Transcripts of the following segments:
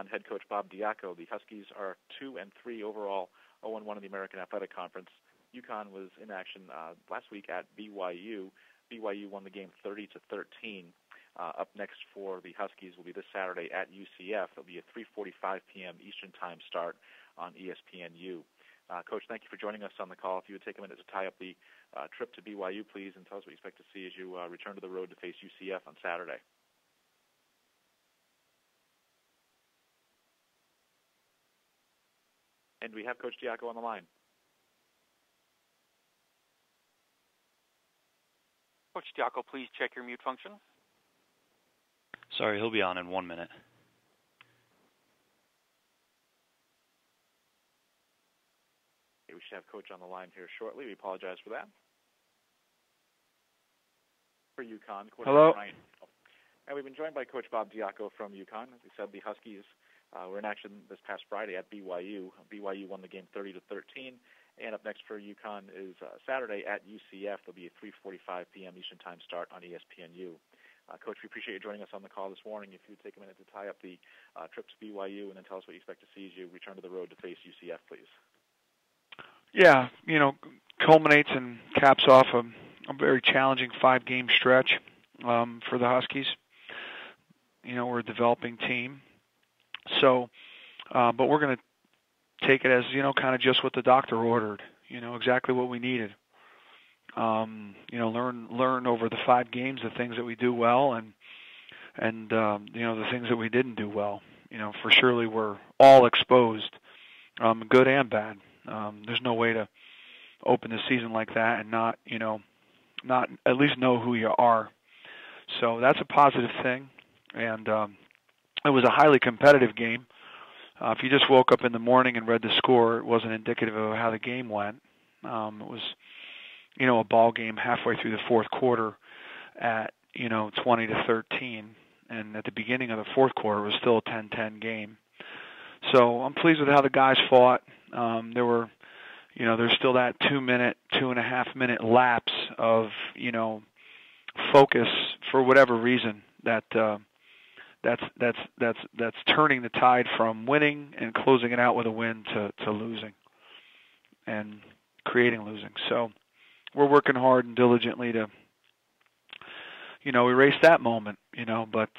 Head coach Bob Diaco. The Huskies are 2-3 overall, 0-1 in the American Athletic Conference. UConn was in action last week at BYU. BYU won the game 30-13. Up next for the Huskies will be this Saturday at UCF. It'll be a 3:45 p.m. Eastern Time start on ESPNU. Coach, thank you for joining us on the call. If you would take a minute to tie up the trip to BYU, please, and tell us what you expect to see as you return to the road to face UCF on Saturday. And we have Coach Diaco on the line. Coach Diaco, please check your mute function. Sorry, he'll be on in 1 minute. Okay, we should have Coach on the line here shortly. We apologize for that. For UConn, hello. Ryan. And we've been joined by Coach Bob Diaco from UConn. As we said, the Huskies were in action this past Friday at BYU. BYU won the game 30-13. And up next for UConn is Saturday at UCF. There'll be a 3:45 p.m. Eastern Time start on ESPNU. Coach, we appreciate you joining us on the call this morning. If you would take a minute to tie up the trip to BYU and then tell us what you expect to see as you return to the road to face UCF, please. Yeah, culminates and caps off a very challenging 5-game stretch for the Huskies. We're a developing team. So, but we're going to take it as, kind of just what the doctor ordered, exactly what we needed. Learn over the 5 games the things that we do well and the things that we didn't do well. For surely we're all exposed, good and bad. There's no way to open the season like that and not at least know who you are. So that's a positive thing. And it was a highly competitive game. If you just woke up in the morning and read the score, it wasn't indicative of how the game went. It was a ball game halfway through the fourth quarter at, 20-13. And at the beginning of the fourth quarter, it was still a 10-10 game. So I'm pleased with how the guys fought. There's still that 2.5 minute lapse of, focus for whatever reason that's turning the tide from winning and closing it out with a win to losing and creating losing. So we're working hard and diligently to, erase that moment, but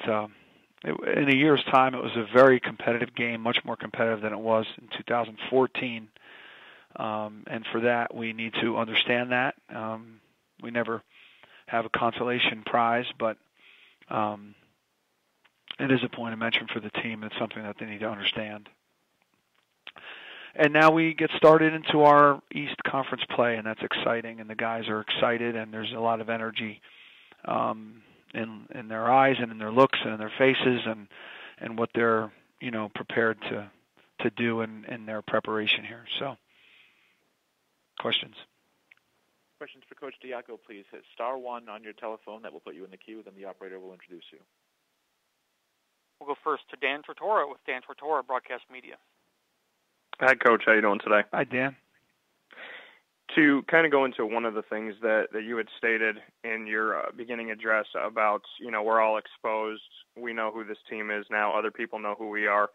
in a year's time, it was a very competitive game, much more competitive than it was in 2014. And for that, we need to understand that. We never have a consolation prize, but it is a point of mention for the team. It's something that they need to understand. And now we get started into our East Conference play, and that's exciting, and the guys are excited, and there's a lot of energy in their eyes and in their looks and in their faces and what they're, prepared to do in their preparation here. So, questions? Questions for Coach Diaco, please. Hit *1 on your telephone. That will put you in the queue, then the operator will introduce you. We'll go first to Dan Tortora with Dan Tortora Broadcast Media. Hi, Coach. How you doing today? Hi, Dan. To kind of go into one of the things that you had stated in your beginning address about, we're all exposed. We know who this team is now. Other people know who we are.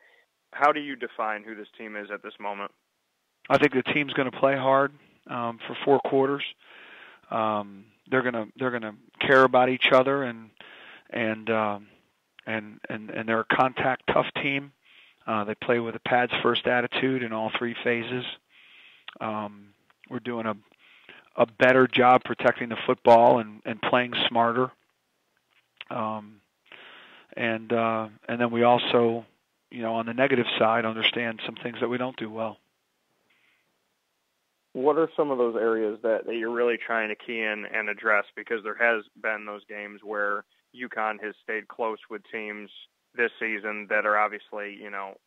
How do you define who this team is at this moment? I think the team's going to play hard for 4 quarters. They're going to care about each other and they're a contact tough team. They play with a pads first attitude in all 3 phases. We're doing a better job protecting the football and playing smarter. And then we also, on the negative side, understand some things that we don't do well. What are some of those areas that you're really trying to key in and address? Because there has been those games where UConn has stayed close with teams this season that are obviously,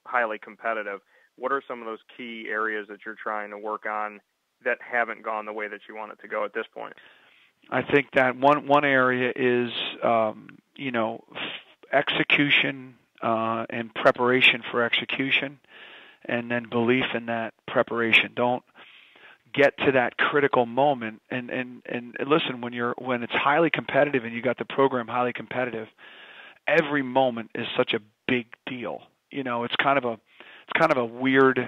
highly competitive. What are some of those key areas that you're trying to work on that haven't gone the way that you want it to go at this point? I think that one area is, execution and preparation for execution, and then belief in that preparation. Don't get to that critical moment. And listen, when it's highly competitive and you got the program highly competitive, every moment is such a big deal. it's kind of a weird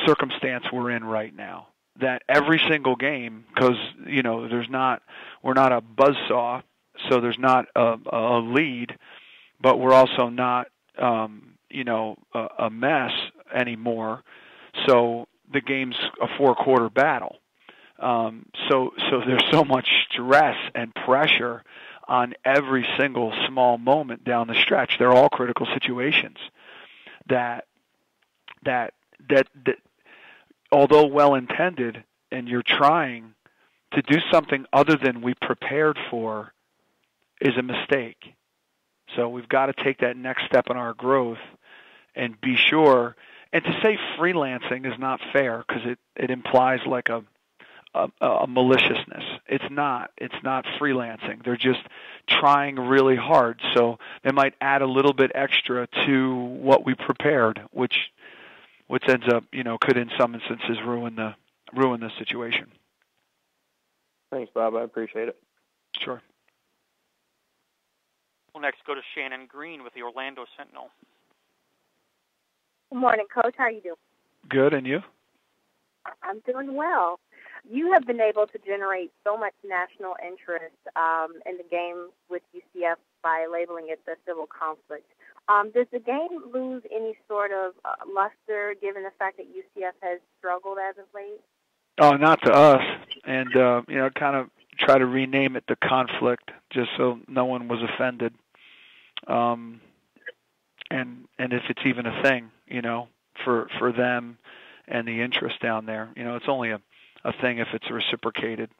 circumstance we're in right now. That every single game, because we're not a buzzsaw, so there's not a lead, but we're also not a mess anymore. So the game's a 4-quarter battle. So there's so much stress and pressure on every single small moment down the stretch. They're all critical situations that although well intended, and you're trying to do something other than we prepared for, is a mistake. So we've got to take that next step in our growth and be sure. And to say freelancing is not fair, because it implies like a maliciousness. It's not freelancing. They're just trying really hard. So they might add a little bit extra to what we prepared, which ends up, could in some instances ruin the situation. Thanks, Bob. I appreciate it. Sure. We'll next go to Shannon Green with the Orlando Sentinel. Good morning, Coach. How are you doing? Good, and you? I'm doing well. You have been able to generate so much national interest in the game with UCF by labeling it the civil conflict. Does the game lose any sort of luster given the fact that UCF has struggled as of late? Oh, not to us. And, kind of try to rename it the conflict just so no one was offended. And if it's even a thing, for them and the interest down there, it's only a thing if it's reciprocated.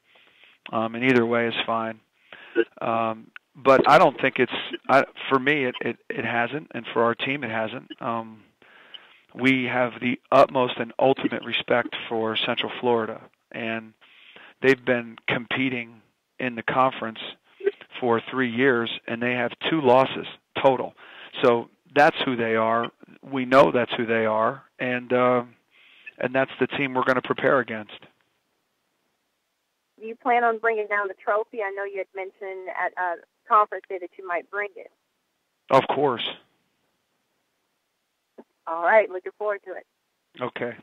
And either way is fine. But I don't think for me, it hasn't, and for our team, it hasn't. We have the utmost and ultimate respect for Central Florida, and they've been competing in the conference for 3 years, and they have 2 losses total. So that's who they are. We know that's who they are, and that's the team we're going to prepare against. Do you plan on bringing down the trophy? I know you had mentioned at a conference day that you might bring it. Of course. All right, looking forward to it. Okay.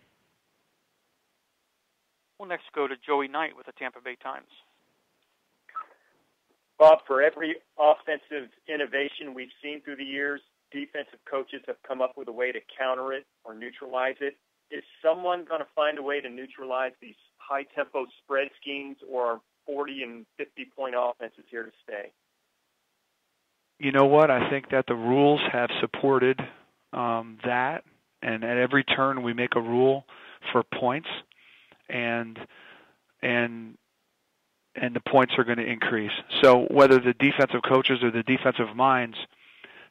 We'll next go to Joey Knight with the Tampa Bay Times. Bob, for every offensive innovation we've seen through the years, defensive coaches have come up with a way to counter it or neutralize it. Is someone going to find a way to neutralize these high-tempo spread schemes, or are 40 and 50-point offenses here to stay? You know what? I think that the rules have supported that, and at every turn we make a rule for points, and the points are going to increase. So whether the defensive coaches or the defensive minds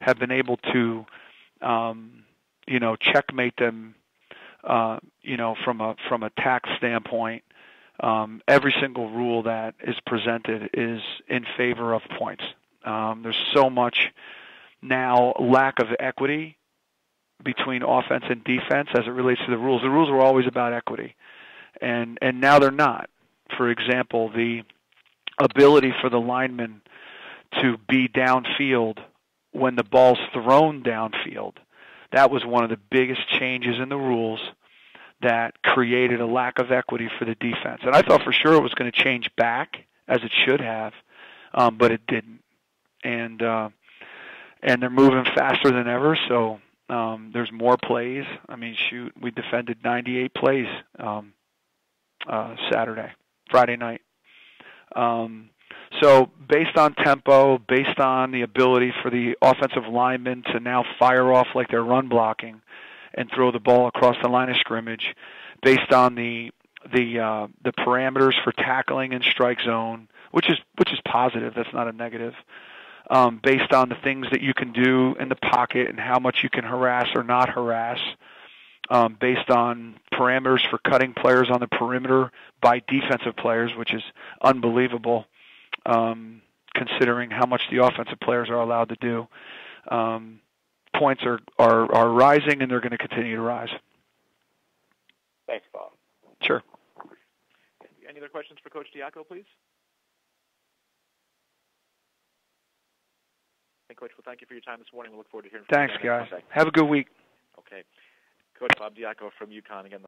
have been able to, checkmate them, from a tax standpoint, every single rule that is presented is in favor of points. There's so much now lack of equity between offense and defense as it relates to the rules. The rules were always about equity, and now they're not. For example, the ability for the lineman to be downfield when the ball's thrown downfield, that was one of the biggest changes in the rules that created a lack of equity for the defense. And I thought for sure it was going to change back, as it should have, but it didn't. And they're moving faster than ever, so there's more plays. I mean, shoot, we defended 98 plays Friday night. So based on tempo, based on the ability for the offensive linemen to now fire off like they're run blocking and throw the ball across the line of scrimmage, based on the parameters for tackling in strike zone, which is positive. That's not a negative. Based on the things that you can do in the pocket and how much you can harass or not harass, based on parameters for cutting players on the perimeter by defensive players, which is unbelievable, considering how much the offensive players are allowed to do. Points are rising, and they're going to continue to rise. Thanks, Bob. Sure. Any other other questions for Coach Diaco, please? And, Coach, well, thank you for your time this morning. We look forward to hearing from you. Thanks, again guys. next Monday. Have a good week. Okay. Coach Bob Diaco from UConn again.